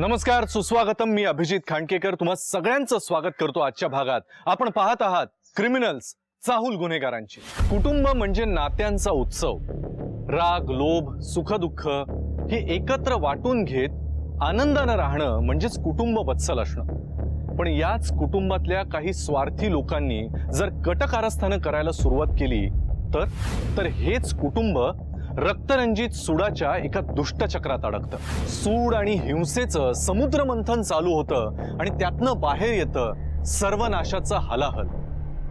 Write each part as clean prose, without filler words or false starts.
नमस्कार, सुस्वागतम. मी अभिजित खांडकेकर तुम्हा सगळ्यांचं स्वागत करतो. आजच्या भागात आपण पाहत आहात क्रिमिनल्स, चाहूल गुन्हेगारांची. कुटुंब म्हणजे नात्यांचा उत्सव. राग, लोभ, सुख-दुःख हे एकत्र वाटून घेत आनंदानं राहणं म्हणजेच कुटुंब वत्सल असणं. पण याच कुटुंबातल्या काही स्वार्थी लोकांनी जर कटकारस्थानं करायला सुरुवात केली तर हेच कुटुंब रक्तरंजित सुडाच्या एका दुष्टचक्रात अडकतं. सूड आणि हिंसेचं समुद्रमंथन चालू होतं आणि त्यातनं बाहेर येतं सर्वनाशाचं हलाहल.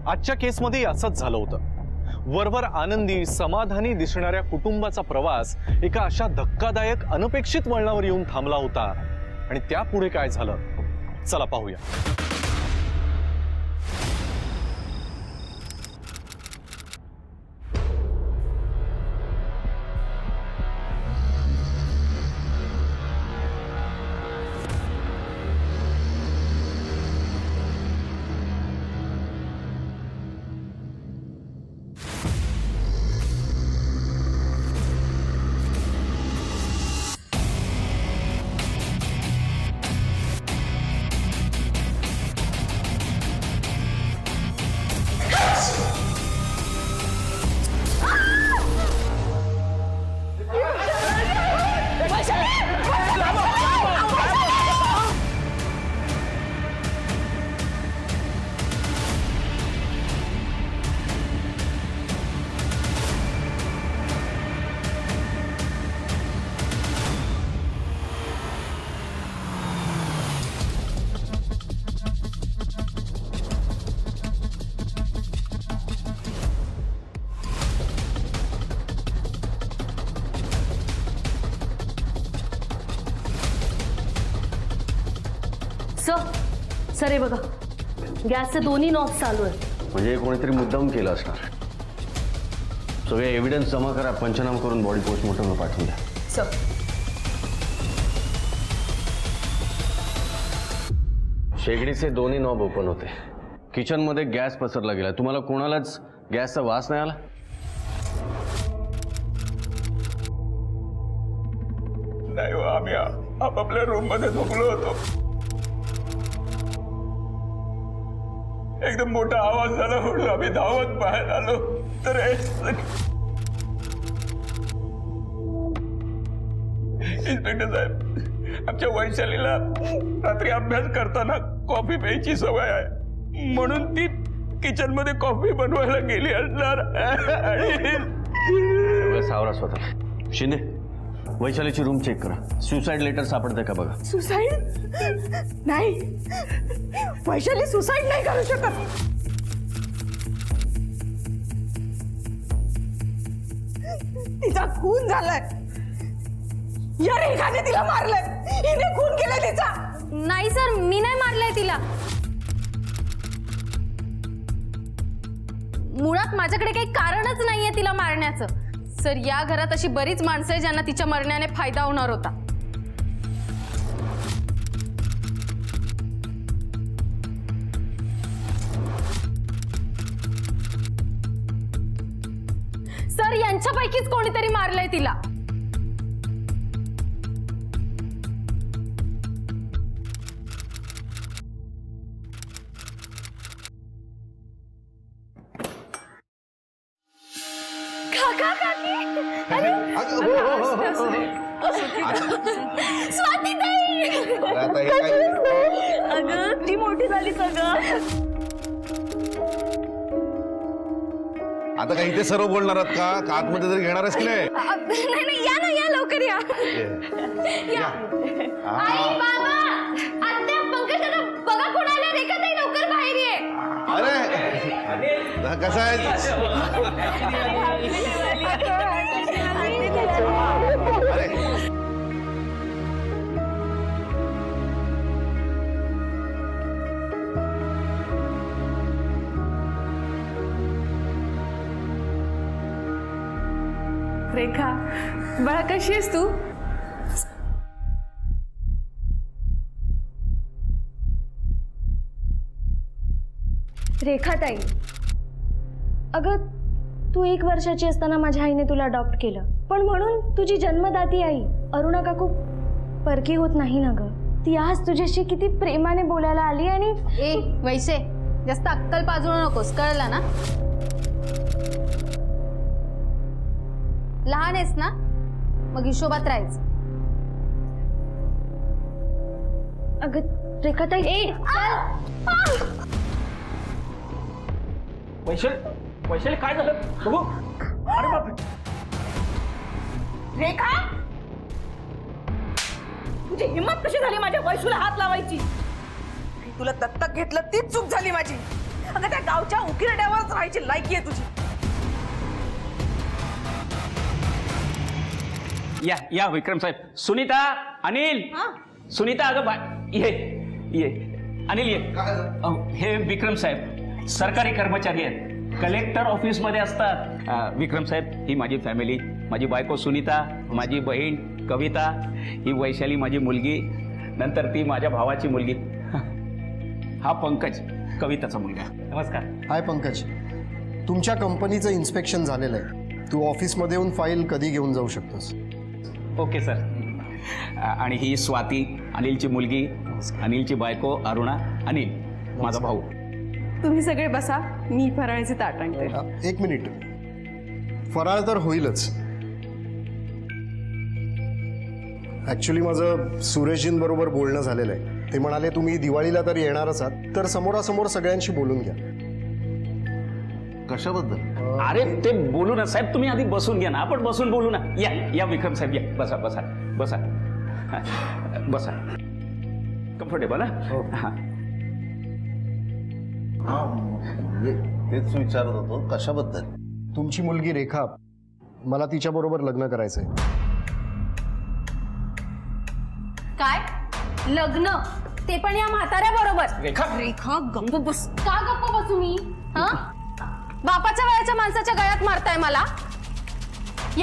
आजच्या केसमध्ये असंच झालं होतं. वरवर आनंदी, समाधानी दिसणाऱ्या कुटुंबाचा प्रवास एका अशा धक्कादायक, अनपेक्षित वळणावर येऊन थांबला होता. आणि त्यापुढे काय झालं, चला पाहूया. सर हे बघा, गॅसचे दोन्ही नॉब चालू आहेत. म्हणजे कोणीतरी मुद्दाम केलं असणार. सगळे एव्हिडन्स जमा करा, पंचनामा करून बॉडी पोस्टमॉर्टमला पाठवून द्या. सर शेगडीचे दोन्ही नॉब ओपन होते. किचनमध्ये गॅस पसरला गेला. तुम्हाला कोणालाच गॅसचा वास नाही आला? नाही हो, आम्ही आपापल्या रूम मध्ये झोपलो होतो. एकदम मोठा आवाज झाला म्हणून आम्ही धावत बाहेर आलो तर इन्स्पेक्टर साहेब, आमच्या वैशालीला रात्री अभ्यास करताना कॉफी प्यायची सवय आहे, म्हणून ती किचन मध्ये कॉफी बनवायला गेली असणार. सावरा स्वतः. शिंदे, वैशालीची रूम चेक करा. सुसाइड लेटर सापडतंय का बघा. सुसाइड नाही, वैशाली सुसाइड नाही करू शकत. तिचा खून झालाय. या रेखाने तिला मारलंय. हिने खून केलाय तिचा. नाही सर, मी नाही मारलंय तिला. मुळात माझ्याकडे काही कारणच नाहीये तिला मारण्याचं. सर, या घरात अशी बरीच माणसं आहेत ज्यांना तिच्या मरण्याने फायदा होणार होता. सर, यांच्यापैकीच कोणीतरी मारलंय तिला. अगं ती मोठी झाली सगळं. आता काय इथे सर्व बोलणार आहात का आतमध्ये तरी घेणार आहेस की नाही? नाही, या ना, या लवकर या. आई, बाबा, आत्या, पंकज दादा, बघा कोण आले. रेखाताई, लवकर बाहेर ये. अरे कसं आहे? रेखा बाळा, कशी आहेस तू? रेखाताई, अगं तू 1 वर्षाची असताना माझ्या आईने तुला अडॉप्ट केलं, पण म्हणून तुझी जन्मदाती आई अरुणा काकू परकी होत नाही ना ग. ती आज तुझ्याशी किती प्रेमाने बोलायला आली आणि ए वैसे जास्त अक्कल पाजळू नकोस, कळलं ना? लहान आहेस ना, मग हिशोबात राहायचं. अगं रेखाताई ए चल. वैशाली काय झालं बघू. अरे बापरे. रेखा, तुझी हिंमत कशी झाली माझ्या वैशूला हात लावायची? तुला दत्तक घेतलं तीच चूक झाली माझी. अगं त्या गावच्या उकिरड्यावरच राहायची लायकी आहे तुझी. या विक्रम साहेब. सुनीता, अनिल. सुनीता अगं ये ये अनिल ये. हे विक्रम साहेब सरकारी कर्मचारी आहेत, कलेक्टर ऑफिस मध्ये असतात. विक्रम साहेब, ही माझी फॅमिली, माझी बायको सुनीता, माझी बहीण कविता, ही वैशाली माझी मुलगी, नंतर ती माझ्या भावाची मुलगी. हा पंकज, कविताचा मुलगा. नमस्कार. हाय पंकज, तुमच्या कंपनीचं इन्स्पेक्शन झालेलं आहे. तू ऑफिसमध्ये येऊन फाईल कधी घेऊन जाऊ शकतोस. Okay sir. आणि ही स्वाती, अनिलची मुलगी, अनिलची बायको अरुणा, अनिल माझा भाऊ. तुम्ही सगळे बसा, मी फराळाचे ताट आणते. एक मिनिट, फराळ तर होईलच. ॲक्च्युली माझं सुरेशजींबरोबर बोलणं झालेलं आहे. ते म्हणाले तुम्ही दिवाळीला तर येणारच आहात, तर समोरासमोर सगळ्यांशी बोलून घ्या. कशाबद्दल? अरे ते बोलू ना साहेब, तुम्ही आधी बसून घ्या ना, आपण बसून बोलू ना. या या विक्रम साहेब, या बसा बसा बसा बसा. कम्फर्टेबल. हा तेच विचारत होतो, कशाबद्दल? तुमची मुलगी रेखा, मला तिच्याबरोबर लग्न करायचंय. काय लग्न? ते पण या म्हाताऱ्या बरोबर? रेखा. रेखा गंग बस. का गप्प बसू मी? हा, बापाच्या वयाच्या माणसाच्या गळ्यात मारताय मला?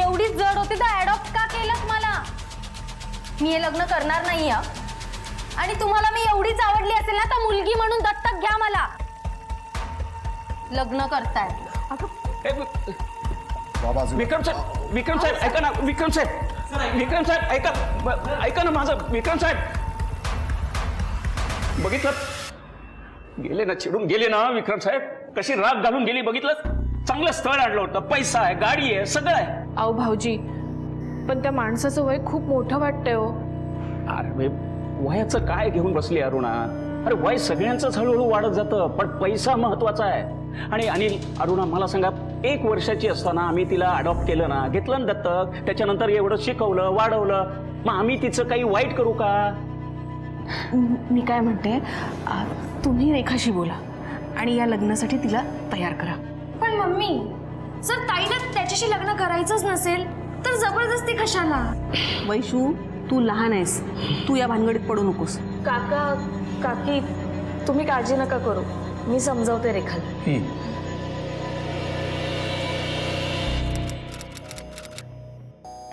एवढीच जड होती तर अडॉप्ट का केलं मला? मी हे लग्न करणार नाही. आणि तुम्हाला मी एवढीच आवडली असेल ना, तर मुलगी म्हणून दत्तक घ्या मला. लग्न करताय? विक्रम साहेब ऐका ना. विक्रम साहेब ऐका ना माझं. विक्रम साहेब बघितलं, गेले ना, चिडून गेले ना. विक्रम साहेब कशी राग घालून गेली बघितलं. चांगलं स्थळ आणलं होतं, पैसा आहे, गाडी आहे, सगळं आहे. अहो भाऊजी, पण त्या माणसाचं वय खूप मोठं वाटतंय हो. अरे वयाचं काय घेऊन बसली अरुणा? अरे वय सगळ्यांचंच हळूहळू वाढत जातं, पण पैसा महत्वाचा आहे. आणि अनिल, अरुणा मला सांगा, 1 वर्षाची असताना आम्ही तिला अडॉप्ट केलं ना, घेतलं ना दत्तक, त्याच्यानंतर एवढं शिकवलं, वाढवलं, मग आम्ही तिचं काही वाईट करू का? मी काय म्हणते, तुम्ही रेखाशी बोला आणि या लग्नासाठी तिला तयार करा. पण मम्मी, जर ताईला त्याच्याशी लग्न करायचंच नसेल तर जबरदस्ती कशाला? वैशू, तू लहान आहेस, तू या भानगडीत पडू नकोस. काका काकी, तुम्ही काळजी नका करू, मी समजावते रेखाला.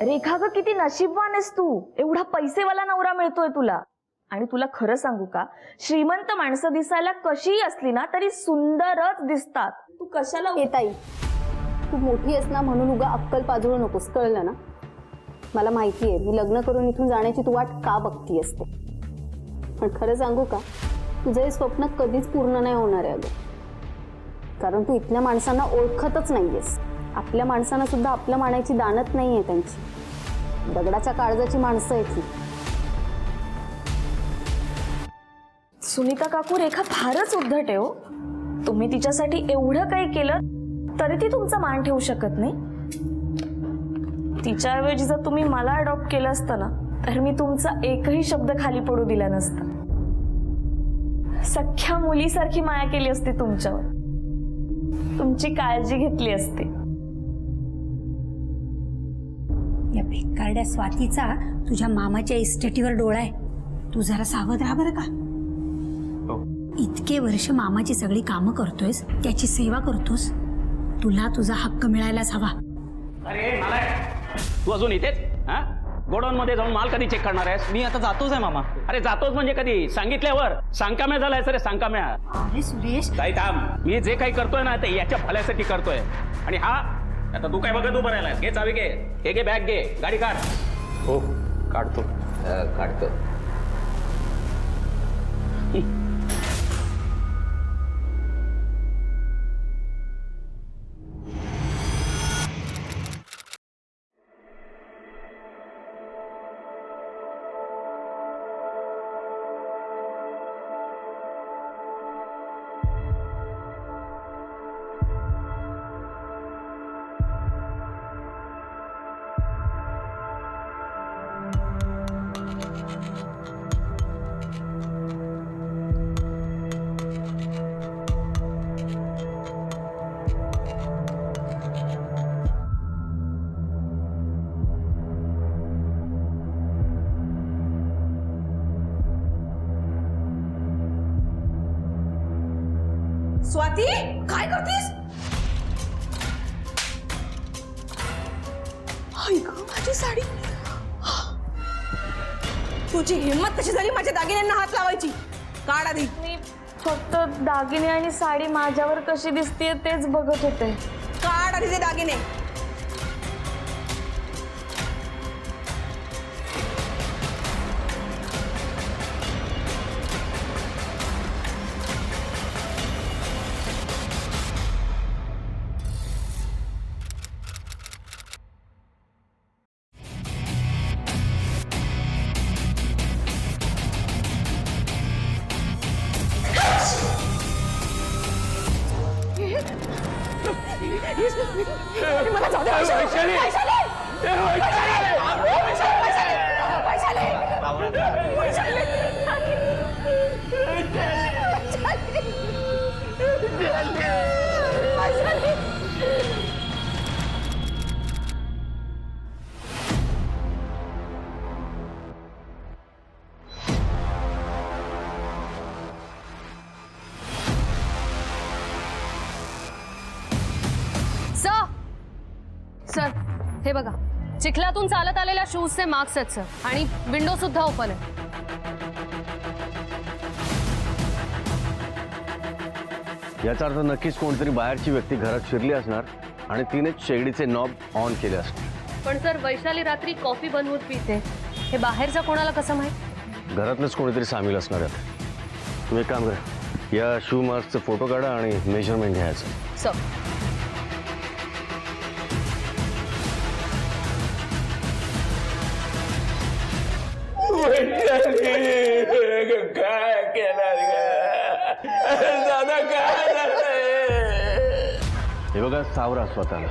रेखा ग, किती नशीबवान आहेस तू, एवढा पैसेवाला नवरा मिळतोय तुला. आणि तुला खरं सांगू का, श्रीमंत माणसं दिसायला कशीही असली ना तरी सुंदरच दिसतात. तू कशाला ताई, तू मोठी आहेस ना, म्हणून उगा अक्कल पाजळू नकोस, कळलं ना? मला माहिती आहे मी लग्न करून इथून जाण्याची तू वाट का बघती असते, पण खरं सांगू का, तुझं हे स्वप्न कधीच पूर्ण नाही होणार आहे अगं. कारण तू इथल्या माणसांना ओळखतच नाहीयेस. आपल्या माणसांना सुद्धा आपलं मानायची दानत नाहीये त्यांची. दगडाच्या काळजाची माणसं आहेत ही. सुनीता काकू, रेखा फारच उद्धट आहे हो. तुम्ही तिच्यासाठी एवढं काही केलं तरी ती तुमचा मान ठेवू शकत नाही. तिच्याऐवजी जर तुम्ही मला अडॉप्ट केलं असतं ना, तर मी तुमचा एकही शब्द खाली पडू दिला नसता. सख्ख्या मुलीसारखी माया केली असती तुमच्यावर, तुमची काळजी घेतली असती. या भिकारड्या स्वातीचा तुझ्या मामाच्या इस्टेटीवर डोळा आहे. तू जरा सावध राहा बरं का. इतके वर्ष मामाची सगळी कामं करतोयस, त्याची सेवा करतोस, तुला तुझा हक्क मिळायलाच हवा. अरे मला तू अजून इथेच? हा, गोडाऊन मध्ये जाऊन माल कधी चेक करणार आहेस? मी आता जातोच आहे मामा. अरे जातोच म्हणजे कधी? सांगितल्यावर. सांकाम्या झालाय सर, सांकाम्या. अरे सुरेश, काही थांब, मी जे काही करतोय ना ते याच्या भल्यासाठी करतोय. आणि हा आता तू काय बघत उभं राहिलाय? घे चावी, घे बॅग, घे गाडी काढ. हो काढतो. स्वाती काय करतेस? आई गं, माझी साडी. तुझी हिंमत कशी झाली माझ्या दागिन्यांना हात लावायची? काढ आधी. मी फक्त दागिने आणि साडी माझ्यावर कशी दिसतीये तेच बघत होते. काढ आधी ते दागिने. मला जाऊ दे. वैशाली. सर हे बघा, चिखलातून चालत आलेल्या शूजचे मार्क्स आहेत सर, आणि विंडो सुद्धा ओपन आहे. याचा अर्थ नक्कीच कोणतरी बाहेरची व्यक्ती घरात शिरली असणार आणि तिनेच शेगडीचे नॉब ऑन केले असणार. पण सर वैशाली रात्री कॉफी बनवून पिते, हे बाहेरचं कोणाला कसं माहित? घरातलंच कोणीतरी सामील असणार आहे. तुम्ही एक काम करा, या शू मार्क्सचे फोटो काढा आणि मेजरमेंट घ्यायचं. सर काय केलं दादा? काय हे बघा, सावरा स्वतःला.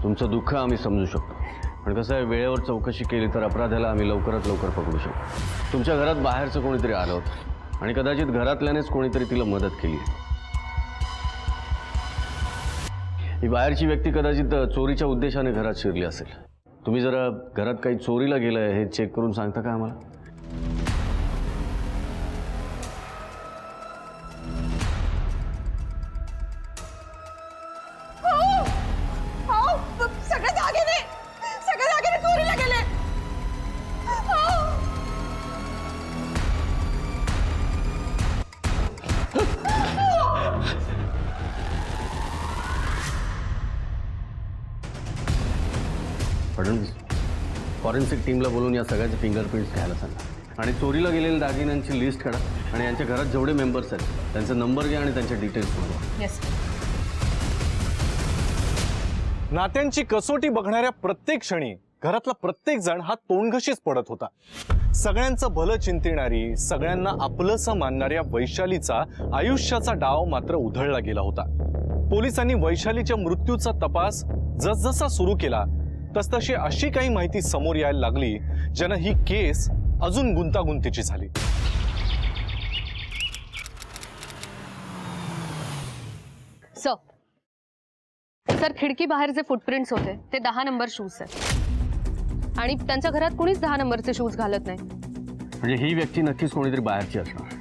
तुमचं दुःख आम्ही समजू शकतो, पण कसं आहे, वेळेवर चौकशी केली तर अपराधाला आम्ही लवकरात लवकर पकडू शकतो. तुमच्या घरात बाहेरचं कोणीतरी आलं होतं आणि कदाचित घरातल्यानेच कोणीतरी तिला मदत केली. ही बाहेरची व्यक्ती कदाचित चोरीच्या उद्देशाने घरात शिरली असेल. तुम्ही जरा घरात काही चोरीला गेलंय हे चेक करून सांगता का आम्हाला? सगळे दागिने चोरीला गेले. फडणवीस, फॉरेन्सिक टीमला बोलून या सगळ्याचे फिंगरप्रिंट्स घ्यायला सांगा आणि चोरीला गेलेल्या दागिन्यांची लिस्ट काढा आणि यांच्या घरात जेवढे मेंबर्स आहेत त्यांचा नंबर घ्या आणि त्यांच्या डिटेल्स बोलवा. येस. नात्यांची कसोटी बघणाऱ्या प्रत्येक क्षणी घरातला प्रत्येक जण हा तोंडघशीच पडत होता. सगळ्यांचं भलं चिंतिणारी, सगळ्यांना आपलंसं मानणाऱ्या वैशालीचा आयुष्याचा डाव मात्र उधळला गेला होता. पोलिसांनी वैशालीच्या मृत्यूचा तपास जसजसा सुरू केला तसतशी अशी काही माहिती समोर यायला लागली ज्यानं ही केस अजून गुंतागुंतीची झाली. सर खिडकी बाहेर जे फुटप्रिंट्स होते ते 10 नंबर शूज आहेत, आणि त्यांच्या घरात कुणीच 10 नंबरचे शूज घालत नाही. म्हणजे ही व्यक्ती नक्कीच कोणीतरी बाहेरची असणार.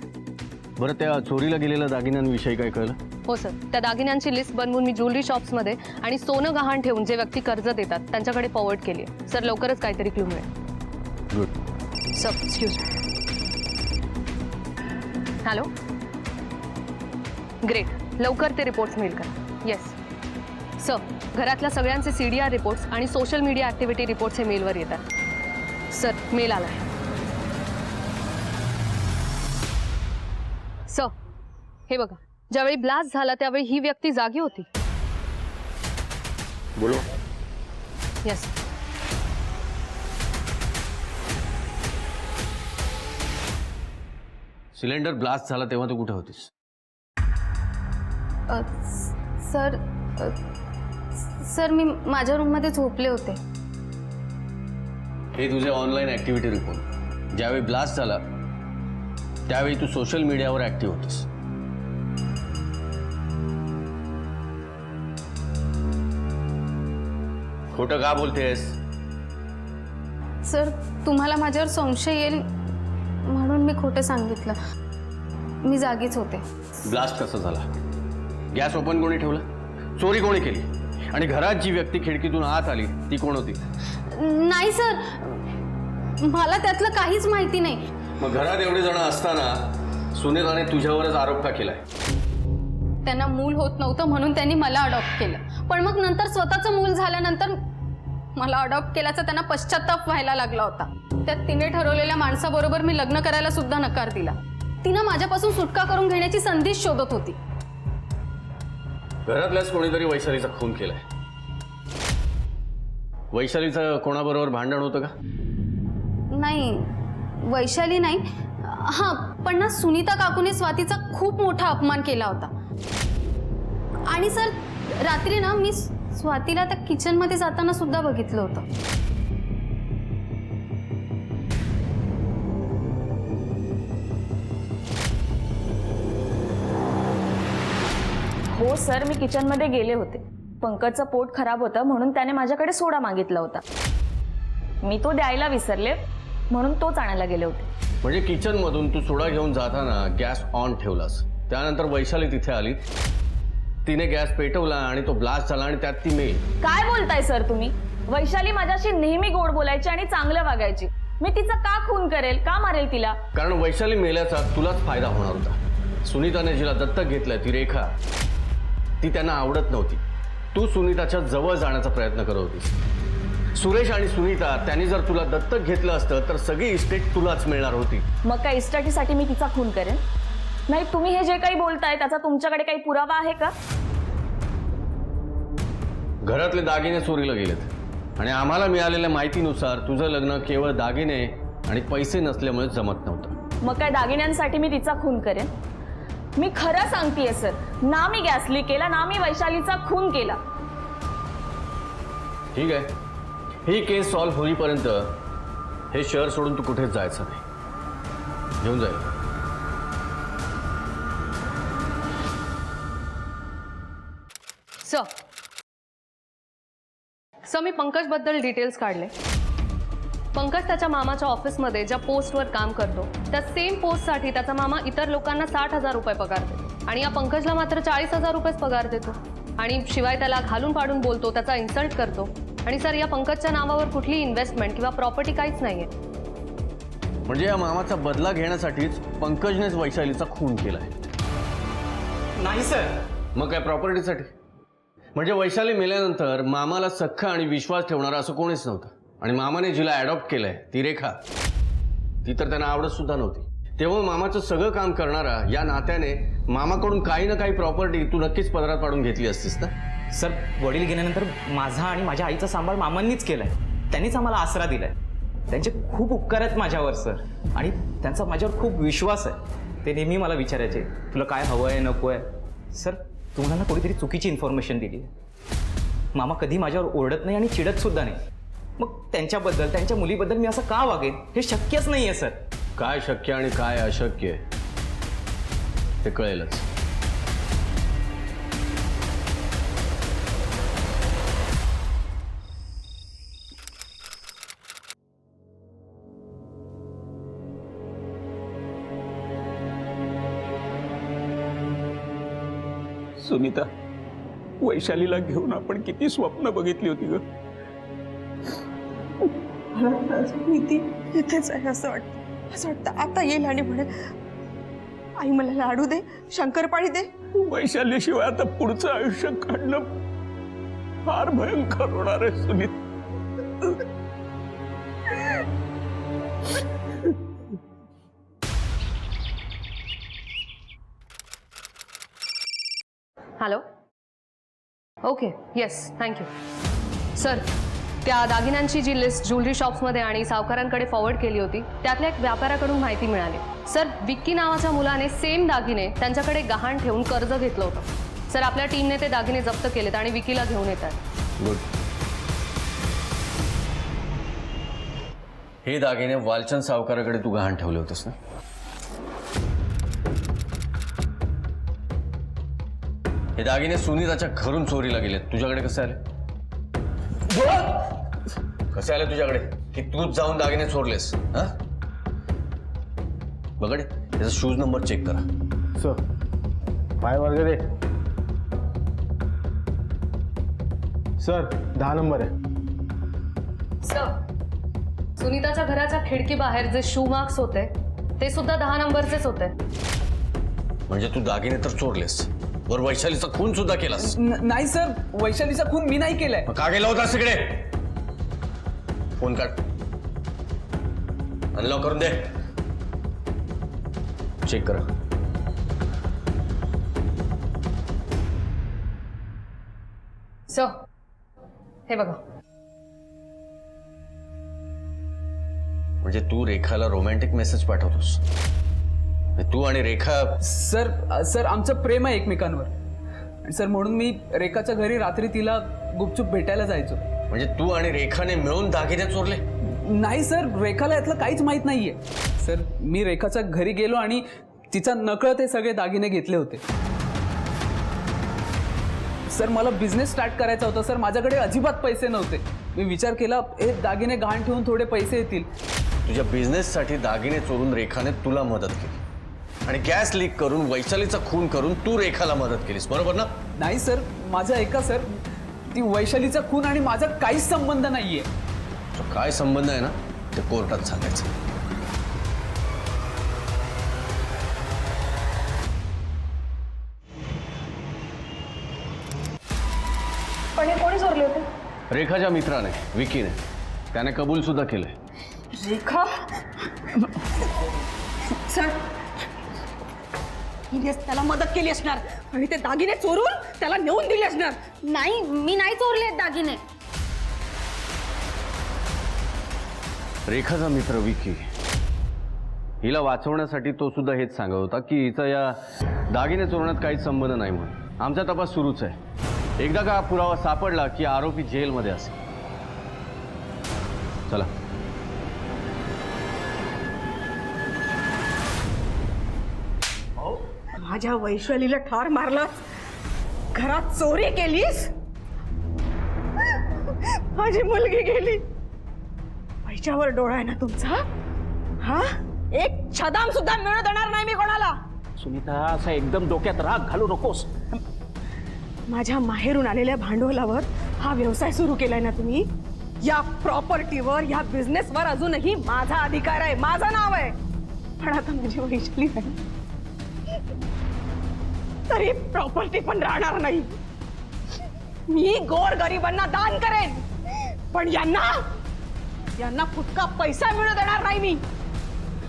बरं, त्या चोरीला गेलेल्या दागिन्यांविषयी काय कळलं? हो सर, त्या दागिन्यांची लिस्ट बनवून मी ज्वेलरी शॉप्समध्ये आणि सोनं गहाण ठेवून जे व्यक्ती कर्ज देतात त्यांच्याकडे फॉरवर्ड केली आहे. सर लवकरच काहीतरी क्लू मिळेल. Good. Sir excuse me. Hello. Great, लवकर ते रिपोर्ट्स मेल करा. येस सर, घरातल्या सगळ्यांचे CDR रिपोर्ट्स आणि सोशल मीडिया ॲक्टिव्हिटी रिपोर्ट्स हे मेलवर येतात. सर मेल आला आहे. सर हे बघा, ज्यावेळी ब्लास्ट झाला त्यावेळी ही व्यक्ती जागी होती. बोलो. येस. सिलेंडर ब्लास्ट झाला तेव्हा तू कुठे होतीस? सर मी माझ्या रूममध्ये झोपले होते. हे तुझे ऑनलाईन ऍक्टिव्हिटी रिपोर्ट. ज्यावेळी ब्लास्ट झाला त्यावेळी तू सोशल मीडियावर ऍक्टिव्ह होतीस. खोटं का बोलतेस? सर तुम्हाला माझ्यावर संशय येईल म्हणून मी खोटं सांगितलं. मी जागीच होते. ब्लास्ट कसा झाला? गॅस ओपन कोणी ठेवला? चोरी कोणी केली? आणि घरात जी व्यक्ती खिडकीतून आत आली ती कोण होती? नाही सर, मला त्यातलं काहीच माहिती नाही. मग घरात एवढे जण असताना सुनीताने तुझ्यावरच आरोप का केलाय? त्यांना मूल होत नव्हतं म्हणून त्यांनी मला अडॉप्ट केलं. पण मग नंतर स्वतःचं मूल झाल्यानंतर मला अडॉप्ट केल्याचा त्यांना पश्चाताप व्हायला लागला होता. त्यात तिने ठरवलेल्या माणसाबरोबर मी लग्न करायला सुद्धा नकार दिला. तिनं माझ्यापासून सुटका करून घेण्याची संधीच शोधत होती. घरातल्याच कोणीतरी वैशालीचा खून केलाय. वैशालीचं कोणाबरोबर भांडण होतं का? नाही, वैशाली नाही. हां, पण ना सुनीता काकूने स्वातीचा खूप मोठा अपमान केला होता. आणि सर, रात्री ना मी स्वातीला त्या किचनमध्ये जाताना सुद्धा बघितलं होतं. हो सर, मी किचनमध्ये गेले होते. पंकजचं पोट खराब होतं म्हणून त्याने माझ्याकडे सोडा मागितला होता. मी तो द्यायला विसरले म्हणून तोच आणायला गेले होते. म्हणजे किचन मधून तू सोडा घेऊन जाताना गॅस ऑन ठेवलास, त्यानंतर वैशाली तिथे आली, तिने गॅस पेटवला आणि तो ब्लास्ट झाला आणि त्यात ती मेल. काय बोलताय सर तुम्ही? वैशाली माझ्याशी नेहमी गोड बोलायची आणि चांगलं वागायची. मी तिचा का खून करेल, का मारेल तिला? कारण वैशाली मेल्याचा तुलाच फायदा होणार होता. सुनीताने जिला दत्तक घेतलंय ती रेखा, ती त्यांना आवडत नव्हती. तू सुनीताच्या जवळ जाण्याचा प्रयत्न करत होतीस. सुरेश आणि सुनीता त्यांनी जर तुला दत्तक घेतलं असतं तर सगळी इस्टेट तुलाच मिळणार होती. मग काय इस्टेटीसाठी मी तिचा खून करेन? नाही, तुम्ही हे जे काही बोलताय त्याचा तुमच्याकडे काही पुरावा आहे का? घरातले दागिने चोरीला गेलेत आणि आम्हाला मिळालेल्या माहितीनुसार तुझं लग्न केवळ दागिने आणि पैसे नसल्यामुळे जमत नव्हतं. मग काय दागिन्यांसाठी मी तिचा खून करेन? मी खरं सांगतेय सर, ना मी गॅस लीक केला, ना मी वैशालीचा खून केला. ठीक आहे, ही केस सॉल्व्ह होईपर्यंत हे शहर सोडून तू कुठेच जायचं नाही. घेऊन जाईल. सर, मी पंकज बद्दल डिटेल्स काढले. पंकज त्याच्या मामाच्या ऑफिसमध्ये ज्या पोस्टवर काम करतो त्या सेम पोस्टसाठी त्याचा मामा इतर लोकांना 60,000 रुपये पगार देतो आणि या पंकजला मात्र 40,000 रुपयेच पगार देतो. आणि शिवाय त्याला घालून पाडून बोलतो, त्याचा इन्सल्ट करतो. आणि सर, या पंकजच्या नावावर कुठली इन्व्हेस्टमेंट किंवा प्रॉपर्टी काहीच नाहीये. म्हणजे या मामाचा बदला घेण्यासाठीच पंकजनेच वैशालीचा खून केलाय? नाही सर. मग काय प्रॉपर्टीसाठी? म्हणजे वैशाली मेल्यानंतर मामाला सख्खा आणि विश्वास ठेवणारा असं कोणीच नव्हतं. आणि मामाने जिला अडॉप्ट केलंय ती रेखा, ती तर त्यांना आवडत सुद्धा नव्हती. तेव्हा मामाचं सगळं काम करणारा या नात्याने मामाकडून काही ना काही प्रॉपर्टी तू नक्कीच पदरात पाडून घेतली असतीस ना? सर, वडील गेल्यानंतर माझा आणि माझ्या आईचा सांभाळ मामांनीच केलाय. त्यांनीच आम्हाला आसरा दिलाय. त्यांचे खूप उपकार आहेत माझ्यावर सर, आणि त्यांचा माझ्यावर खूप विश्वास आहे. ते नेहमी मला विचारायचे, तुला काय हवं आहे, नको आहे. सर, तुम्हाला ना कोणीतरी चुकीची इन्फॉर्मेशन दिली. मामा कधी माझ्यावर ओरडत नाही आणि चिडत सुद्धा नाही. मग त्यांच्याबद्दल, त्यांच्या मुलीबद्दल मी असं का वागेन? हे शक्यच नाही आहे सर. काय शक्य आणि काय अशक्य ते कळेलच. सुनीता, वैशालीला घेऊन आपण किती स्वप्न बघितली होती ग. ती इथेच आहे असं वाटतं. असं वाटतं आता येईल आणि म्हणेल, आई मला लाडू दे, शंकरपाळी दे. वैशालीशिवाय आता पुढचं आयुष्य काढणं फार भयंकर होणार आहे Sunita. Hello. Okay, yes, thank you. Sir, त्या दागिन्यांची जी लिस्ट ज्वेलरी शॉप्समध्ये आणि सावकारांकडे फॉरवर्ड केली होती त्यातल्या एक व्यापाऱ्याकडून माहिती मिळाली. सर, विक्की नावाच्या मुलाने सेम दागिने त्यांच्याकडे गहाण ठेवून कर्ज घेतलं होतं. सर, आपल्या टीमने ते दागिने जप्त केलेत आणि विक्कीला घेऊन येत आहेत. गुड. हे दागिने वालचंद सावकाराकडे तू गहाण ठेवले होतेस ना? हे दागिने सुनीताच्या घरून चोरीला गेलेत. तुझ्याकडे कसे आले? कसे आले तुझ्याकडे की तूच जाऊन दागिने चोरलेस? हा, बघ, त्याचा शूज नंबर चेक करा. सर, पाय वर्ग दे. सर 10 नंबर आहे. सर सुनीताच्या घराच्या खिडकी बाहेर जे शू मार्क्स होते ते सुद्धा 10 नंबरचेच होते. म्हणजे तू दागिने तर चोरलेस, वर वैशालीचा खून सुद्धा केलास. नाही सर, वैशालीचा खून मी नाही केलाय. मग का गेला होतास तिकडे? फोन काढ, अनलॉक करून दे, चेक करा. सर हे बघा. म्हणजे तू रेखाला रोमॅन्टिक मेसेज पाठवतोस? तू आणि रेखा? सर आमचं प्रेम आहे एकमेकांवर. आणि सर म्हणून मी रेखाच्या घरी रात्री तिला गुपचूप भेटायला जायचो. म्हणजे तू आणि रेखाने मिळून दागिने चोरले? नाही सर, रेखाला यातलं काहीच माहीत नाहीये. सर मी रेखाच्या घरी गेलो आणि तिचा नकळत हे सगळे दागिने घेतले होते. सर मला बिझनेस स्टार्ट करायचा होता सर, माझ्याकडे अजिबात पैसे नव्हते. मी विचार केला हे दागिने गहाण ठेवून थोडे पैसे येतील. तुझ्या बिझनेससाठी दागिने चोरून रेखाने तुला मदत केली आणि गॅस लीक करून वैशालीचा खून करून तू रेखाला मदत केलीस, बरोबर ना? नाही सर, माझं ऐका सर, ती वैशालीचा खून आणि माझा काहीच संबंध नाहीये. तो काय संबंध आहे ना ते कोर्टात सांगायचं. पण हे कोणी चोरले होते? रेखाच्या मित्राने, विकीने, त्याने कबूल सुद्धा केलंय. रेखा सर, हिनेच त्याला मदत केली असणार आणि ते दागिने चोरून त्याला नेऊन दिले असणार. नाही, मी नाही चोरले दागिने. रेखाचा मित्र विकी, हिला वाचवण्यासाठी तो सुद्धा हेच सांगत होता की हिचा या दागिने चोरण्यात काहीच संबंध नाही म्हणून. आमचा तपास सुरूच आहे. एकदा का पुरावा सापडला की आरोपी जेलमध्ये असेल. चला. माझ्या वैशालीला ठार मारलास, घरात चोरी केलीस, माझी मुलगी गेली. पैशावर डोळा आहे ना तुमचा? हा, एक छदाम सुद्धा मिळू देणार नाही मी कोणाला. सुनीता, असं एकदम डोक्यात राग घालू नकोस. माझ्या माहेरून आलेल्या भांडवलावर हा व्यवसाय सुरू केलाय ना तुम्ही. या प्रॉपर्टीवर, या बिझनेसवर अजूनही माझा अधिकार आहे, माझं नाव आहे. पण आता माझी वैशाली नाही, तरी प्रॉपर्टी पण राहणार नाही. मी गोर गरिबांना दान करेन, पण यांना फुटका पैसा मिळू देणार नाही मी.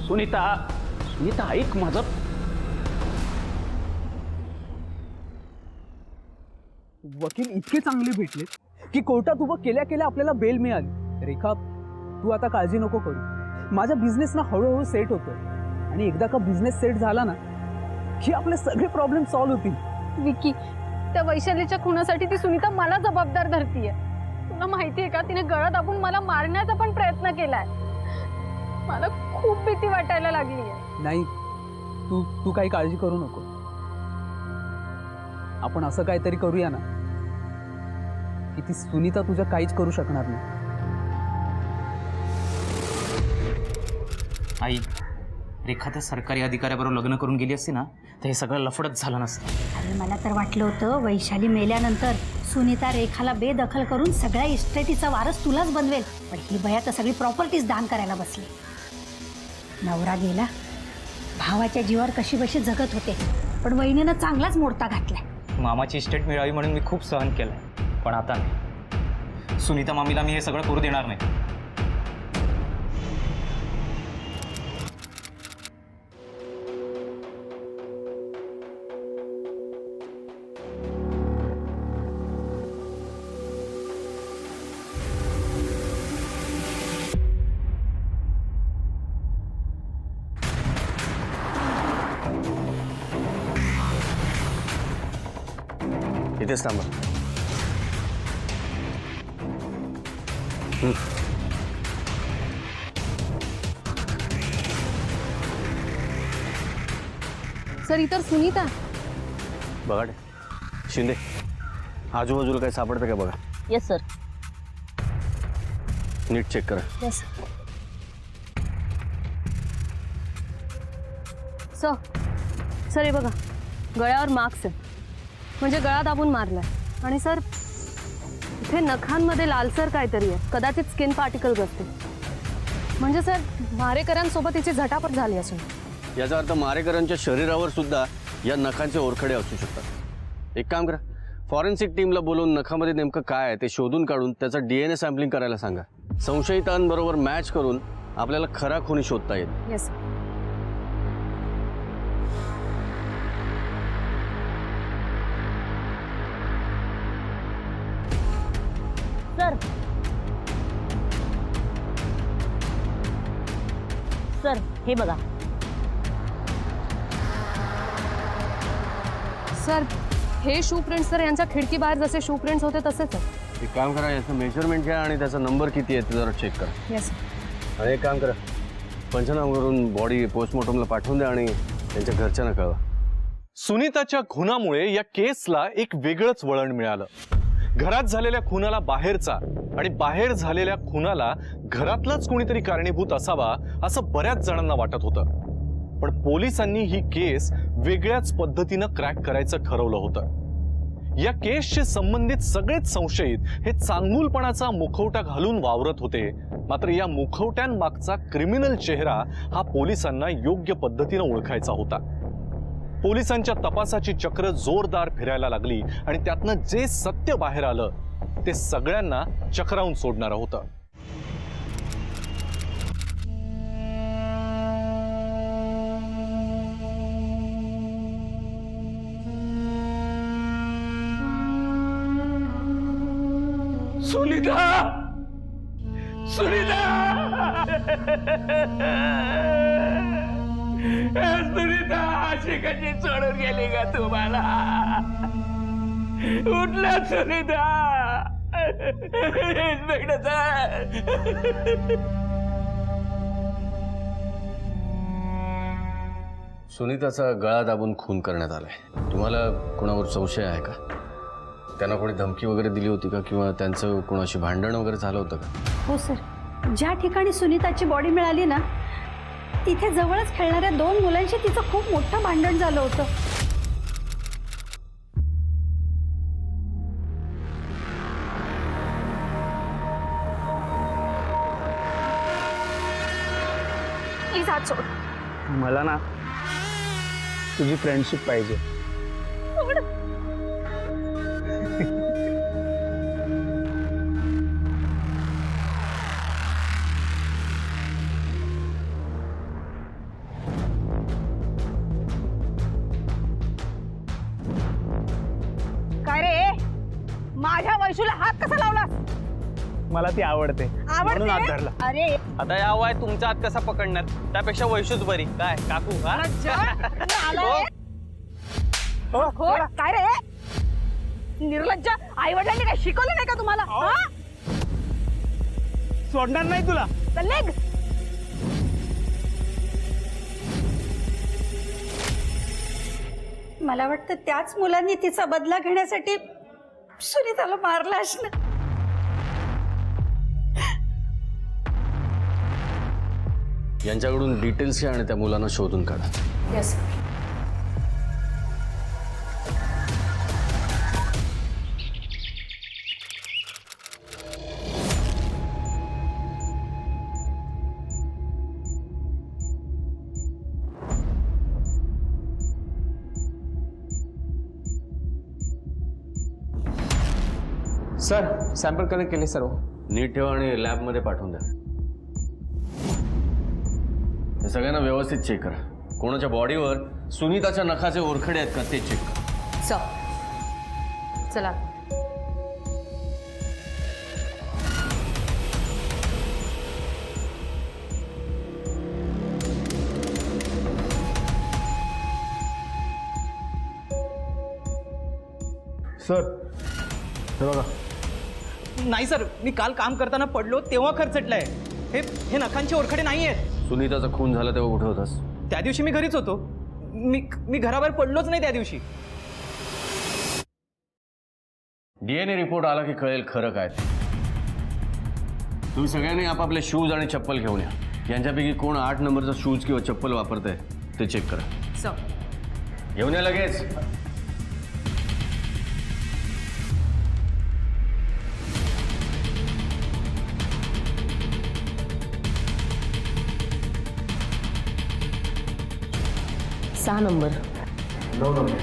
सुनीता ऐक माझं. वकील इतके चांगले भेटले की कोर्टात उभं केल्या केल्या आपल्याला बेल मिळाली. रेखा, तू आता काळजी नको करू. माझा बिझनेस ना हळूहळू सेट होतोय आणि एकदा का बिझनेस सेट झाला ना की आपले सगळे प्रॉब्लेम सॉल्व्ह होतील. विकी, त्या वैशालीच्या खुनासाठी ती सुनीता मला जबाबदार धरतीये. तुला माहितीये का, तिने गळा दाबून मला मारण्याचा पण प्रयत्न केलाय. मला खूप भीती वाटायला लागली आहे. नाही, तू काही काळजी करू नको. आपण असं काहीतरी करूया ना की ती सुनीता तुझ्या काहीच करू शकणार नाही. आई, रेखा त्या सरकारी अधिकाऱ्याबरोबर लग्न करून गेली असती ना तर हे सगळं लफडच झालं नसतं. अरे मला तर वाटलं होतं वैशाली मेल्यानंतर सुनीता रेखाला बेदखल करून सगळ्या इस्टेटीचा वारस तुलाच बनवेल. पण ही बया तर सगळी प्रॉपर्टीज दान करायला बसली. नवरा गेला, भावाच्या जीवावर कशी बशी जगत होते, पण वहिनीनं चांगलाच मोडता घातलाय. मामाची इस्टेट मिळावी म्हणून मी खूप सहन केलंय, पण आता नाही. सुनीता मामीला मी हे सगळं करू देणार नाही. इथेच थांबा. सर इतर सुनीता. बघा शिंदे, आजूबाजूला काही सापडतं का बघा. Yes sir. नीट चेक करा. Yes sir. सर हे बघा, गळ्यावर मार्क्स आहे, म्हणजे गळा दाबून मारलाय. आणि सर इथे नखांमध्ये लालसर काहीतरी आहे, कदाचित स्किन पार्टिकल्स असतील. म्हणजे सर मारेकरांसोबत तिची झटापट झाली असून. याचा अर्थ मारेकरांच्या शरीरावर सुद्धा या नखांचे ओरखडे असू शकतात. एक काम करा, फॉरेन्सिक टीमला बोलवून नखामध्ये नेमकं काय आहे ते शोधून काढून त्याचा DNA सॅम्पलिंग करायला सांगा. संशयितांबरोबर मॅच करून आपल्याला खरा खुनी शोधता येईल. येस सर सर हे बघा. सर हे शू प्रिंट्स तर यांच्या खिडकी बाहेर जसे शू प्रिंट्स होते तसेच आहेत. एक काम करा, याचं मेजरमेंट घ्या आणि त्याचा नंबर किती आहे ते जरा चेक करा. येस आणि एक काम करा, पंचनामा करून बॉडी पोस्टमॉर्टमला पाठवून द्या आणि त्यांच्या घरच्यांना कळवा. सुनीताच्या खुनामुळे या केसला एक वेगळंच वळण मिळालं. घरात झालेल्या खुनाला बाहेरचा आणि बाहेर झालेल्या खुनाला घरातलाच कोणीतरी कारणीभूत असावा असं बऱ्याच जणांना वाटत होतं. पण पोलिसांनी ही केस वेगळ्याच पद्धतीनं क्रॅक करायचं ठरवलं होतं. या केसशी संबंधित सगळेच संशयित हे चांगुलपणाचा मुखवटा घालून वावरत होते. मात्र या मुखवट्यांमागचा क्रिमिनल चेहरा हा पोलिसांना योग्य पद्धतीनं ओळखायचा होता. पोलिसांच्या तपासाची चक्र जोरदार फिरायला लागली आणि त्यातनं जे सत्य बाहेर आलं ते सगळ्यांना चक्रावून सोडणारं होतं. सुनीता, सुनीता, सुनीता, अशी कशी सोडून गेली का तुम्हाला? उठला सुनीता. सुनीताचा गळा दाबून खून करण्यात आलाय. तुम्हाला कोणावर संशय आहे का? त्यांना कोणी धमकी वगैरे दिली होती का किंवा त्यांचं कोणाशी भांडण वगैरे झालं होतं का? हो सर, ज्या ठिकाणी सुनीताची बॉडी मिळाली ना तिथे जवळच खेळणाऱ्या 2 मुलांशी तिचं खूप मोठं भांडण झालं होतं. प्लीज हात सोड. मला ना तुझी फ्रेंडशिप पाहिजे. काय रे, माझ्या वैशूला हात कसा लावलास? मला ती आवडते म्हणून हात धरला. अरे आता या वयात तुमचा हात कसा पकडणार? त्यापेक्षा वैशूच बरी. काय काकू? काय रे निर्लज्ज, आई वडिलांनी काय शिकवलं नाही का तुम्हाला? सोडणार नाही तुला. चल निघ. मला वाटतं त्याच मुलांनी तिचा बदला घेण्यासाठी सुनीताला मारला असणार. यांच्याकडून डिटेल्स घ्या आणि त्या मुलांना शोधून काढा. येस सर सॅम्पल कलेक्ट केले सर्व. नीट ठेवा आणि लॅबमध्ये पाठवून द्या. हे सगळ्यांना व्यवस्थित चेक करा. कोणाच्या बॉडीवर सुनीताच्या नखाचे ओरखडे आहेत का ते चेक करा. चला. सर हे बघा. नाही सर, मी काल काम करताना पडलो तेव्हा खरचटलंय. हे नखांचे ओरखडे नाही आहेत. सुनीताचा खून झाला तेव्हा कुठे होतास? त्या दिवशी मी घरीच होतो. मी घराबाहेर पडलोच नाही त्या दिवशी. DNA रिपोर्ट आला की कळेल खरं काय. तुम्ही सगळ्यांनी आपापले शूज आणि चप्पल घेऊन या. यांच्यापैकी कोण 8 नंबरचा शूज किंवा चप्पल वापरतंय ते चेक करा. घेऊन या लगेच. 6 नंबर. 9 नंबर.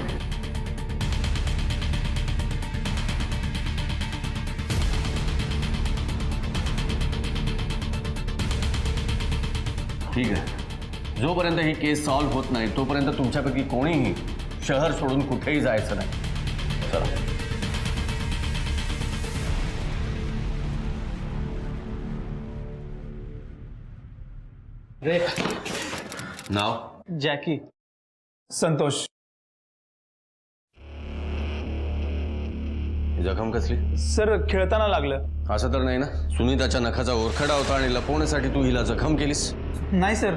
ठीक आहे, जोपर्यंत ही केस सॉल्व्ह होत नाही तोपर्यंत तुमच्यापैकी कोणीही शहर सोडून कुठेही जायचं नाही. चला. नाव? जॅकी. संतोष. जखम कसली? सर खेळताना लागलं. असं तर नाही ना, सुनीताच्या नखाचा ओरखडा होता आणि लपवण्यासाठी तू हिला जखम केलीस? नाही सर.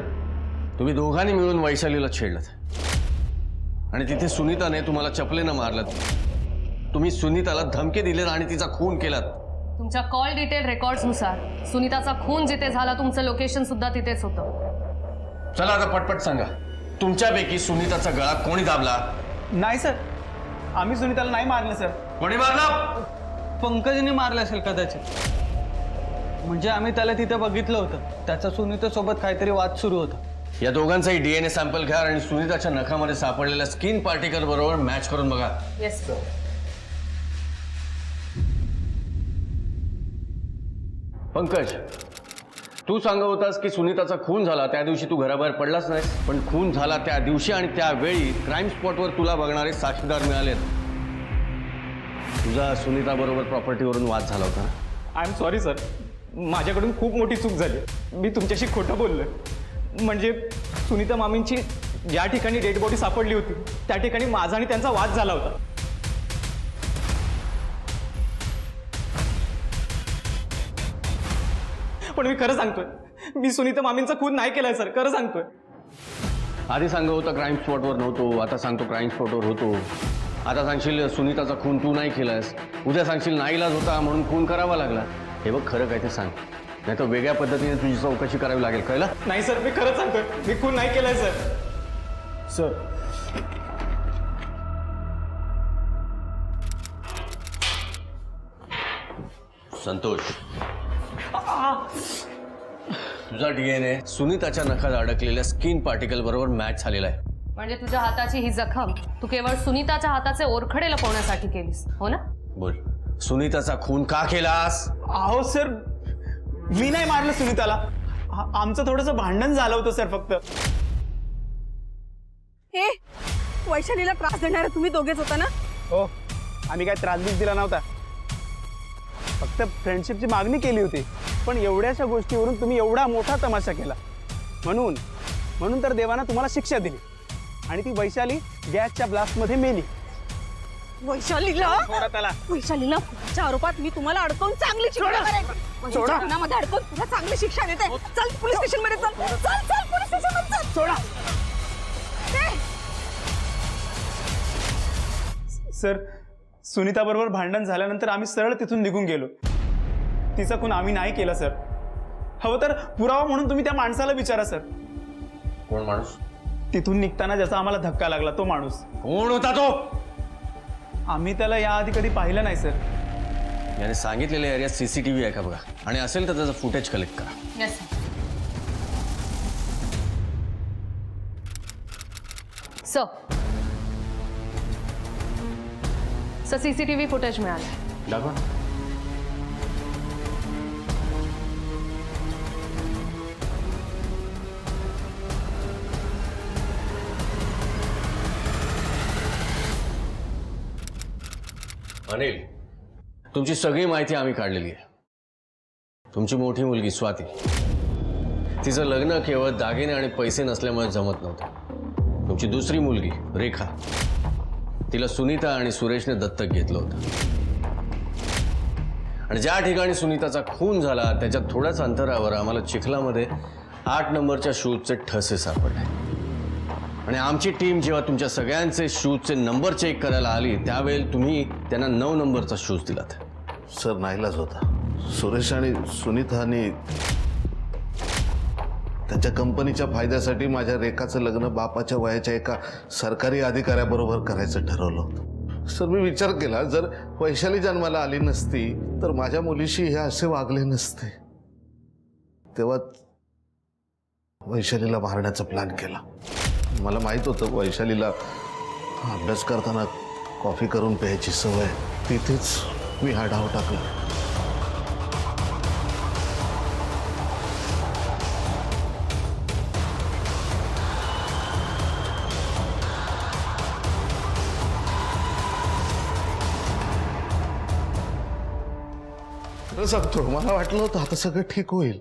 तुम्ही दोघांनी मिळून वैशालीला छेडलं आणि तिथे सुनीताने तुम्हाला चपलेनं मारलं. तुम्ही सुनीताला धमकी दिले आणि तिचा खून केलात. तुमच्या कॉल डिटेल रेकॉर्ड्सनुसार सुनीताचा खून जिथे झाला तुमचं लोकेशन सुद्धा तिथेच होतं. चला आता पटपट सांगा, तुमच्यापैकी सुनीताचा गळा कोणी दाबला? नाही सर, आम्ही सुनीताला नाही मारलं सर. कोणी मारलं? पंकजने मारलं असेल कदाचित. म्हणजे आम्ही त्याला तिथे बघितलं होतं. त्याचा सुनीतासोबत काहीतरी वाद सुरू होता. या दोघांचाही डीएनए सॅम्पल घ्या आणि सुनीताच्या नखामध्ये सापडलेल्या स्किन पार्टिकल बरोबर मॅच करून बघा. Yes sir. पंकज, तू सांगत होतास की सुनीताचा खून झाला त्या दिवशी तू घराबाहेर पडलाच नाही, पण खून झाला त्या दिवशी आणि त्यावेळी क्राईम स्पॉटवर तुला बघणारे साक्षीदार मिळालेत. तुझा सुनीता बरोबर प्रॉपर्टीवरून वाद झाला होता. आय एम सॉरी सर, माझ्याकडून खूप मोठी चूक झाली. मी तुमच्याशी खोटं बोललोय. म्हणजे सुनीता मामींची ज्या ठिकाणी डेड बॉडी सापडली होती त्या ठिकाणी माझा आणि त्यांचा वाद झाला होता. पण मी खरं सांगतोय, मी सुनीता मामींचा खून नाही केलाय सर, खरं सांगतोय. आधी सांगत होता क्राईम स्पॉटवर नव्हतो, आता सांगतो क्राईम स्पॉटवर होतो. आता सांगशील सुनीताचा खून तू नाही केलास, उद्या सांगशील नाईलाज होता म्हणून खून करावा लागला. हे बघ, खरं काय ते सांग, नाही तर वेगळ्या पद्धतीने तुझी चौकशी करावी लागेल. कळलं? नाही सर, मी खरंच सांगतोय, मी खून नाही केलाय सर. सर संतोष, तुझा डीएनए सुनीताच्या नखात अडकलेल्या स्किन पार्टिकल बरोबर मॅच झालेला आहे. म्हणजे तुझ्या हाताची ही जखम तू केवळ सुनीताच्या हाताचे ओरखडे लपवण्यासाठी केलीस, हो ना? बोल, सुनीताचा खून का केलास? अहो सर, मी नाही मारलं सुनीताला. आमचं थोडंसं भांडण झालं होतं सर फक्त. हे वैशालीला त्रास देणारे तुम्ही दोघेच होता ना? हो, आम्ही काय त्रास दिला नव्हता, फक्त फ्रेंडशिपची मागणी केली होती. पण एवढ्याशा गोष्टीवरून तुम्ही एवढा मोठा तमाशा केला. म्हणून तर देवानं तुम्हाला शिक्षा दिली आणि ती वैशाली गॅसच्या ब्लास्टमध्ये मेली. वैशालीला वैशालीला पुढच्या आरोपात मी तुम्हाला अडकवून चांगली शिक्षा करेन. वैशालीमध्ये अडकवून तुला चांगली शिक्षा देते. चल पोलीस स्टेशन मध्ये चल. चल चल पोलीस स्टेशन मध्ये चल. सोडा सर. सुनीता बरोबर भांडण झाल्यानंतर आम्ही सरळ तिथून निघून गेलो. तिचा खून आम्ही नाही केला सर. हवं तर पुरावा म्हणून तुम्ही त्या माणसाला विचारा सर. कोण माणूस? तिथून निघताना ज्याचा आम्हाला धक्का लागला तो माणूस. कोण होता तो? आम्ही त्याला याआधी कधी पाहिलं नाही सर. याने सांगितलेल्या एरियात सीसीटीव्ही आहे का बघा, आणि असेल तर त्याचं फुटेज कलेक्ट करा. Yes sir. सीसीटीव्ही फुटेज मिळालं. दाखवा. अनिल, तुमची सगळी माहिती आम्ही काढलेली आहे. तुमची मोठी मुलगी स्वाती, तिचं लग्न केवळ दागिने आणि पैसे नसल्यामुळे जमत नव्हतं. तुमची दुसरी मुलगी रेखा, तिला सुनीता आणि सुरेशने दत्तक घेतलं होतं. आणि ज्या ठिकाणी सुनीताचा खून झाला त्याच्या थोड्याच अंतरावर आम्हाला चिखलामध्ये 8 नंबरच्या शूजचे ठसे सापडले. आणि आमची टीम जेव्हा तुमच्या सगळ्यांचे शूजचे नंबर चेक करायला आली त्यावेळी तुम्ही त्यांना 9 नंबरचा शूज दिलात. सर, नाईलाज होता. सुरेश आणि सुनीताने त्यांच्या कंपनीच्या फायद्यासाठी माझ्या रेखाचं लग्न बापाच्या वयाच्या एका सरकारी अधिकाऱ्याबरोबर करायचं ठरवलं होतं. सर, मी विचार केला, जर वैशाली जन्माला आली नसती तर माझ्या मुलीशी हे असे वागले नसते. तेव्हा वैशालीला मारण्याचा प्लॅन केला. मला माहीत होतं वैशालीला अभ्यास करताना कॉफी करून प्यायची सवय, तिथेच मी हा डाव टाकला. खरं सांगतो, मला वाटलं होतं आता सगळं ठीक होईल,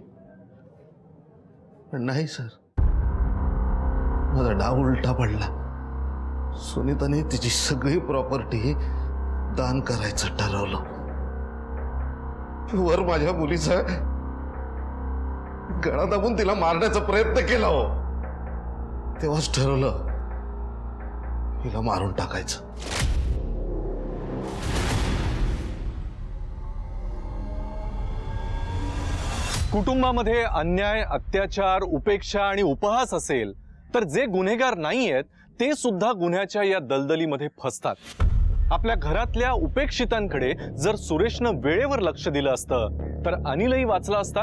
पण नाही सर. माझा डाव उलटा पडला. सुनीताने तिची सगळी प्रॉपर्टी दान करायचं ठरवलं. वर माझ्या मुलीचा गळा दाबून तिला मारण्याचा प्रयत्न केला हो. तेव्हाच ठरवलं हिला मारून टाकायचं. कुटुंबामध्ये अन्याय, अत्याचार, उपेक्षा आणि उपहास असेल तर जे गुन्हेगार नाही आहेत ते सुद्धा गुन्ह्याच्या या दलदलीमध्ये फसतात. आपल्या घरातल्या उपेक्षितांकडे जर सुरेशनं वेळेवर लक्ष दिलं असतं तर अनिलही वाचला असता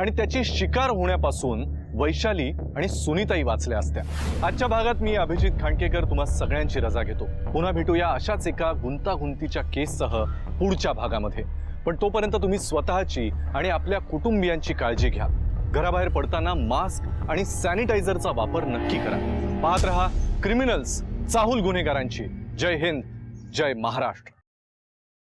आणि त्याची शिकार होण्यापासून वैशाली आणि सुनीताही वाचल्या असत्या. आजच्या भागात मी अभिजित खांडकेकर तुम्हा सगळ्यांची रजा घेतो. पुन्हा भेटूया अशाच एका गुंतागुंतीच्या केससह पुढच्या भागामध्ये. पण तोपर्यंत तुम्ही स्वतःची आणि आपल्या कुटुंबियांची काळजी घ्या. घराबाहेर पडताना मास्क आणि सॅनिटायझरचा वापर नक्की करा. पाहत रहा क्रिमिनल्स, चाहूल गुन्हेगारांची. जय हिंद, जय महाराष्ट्र.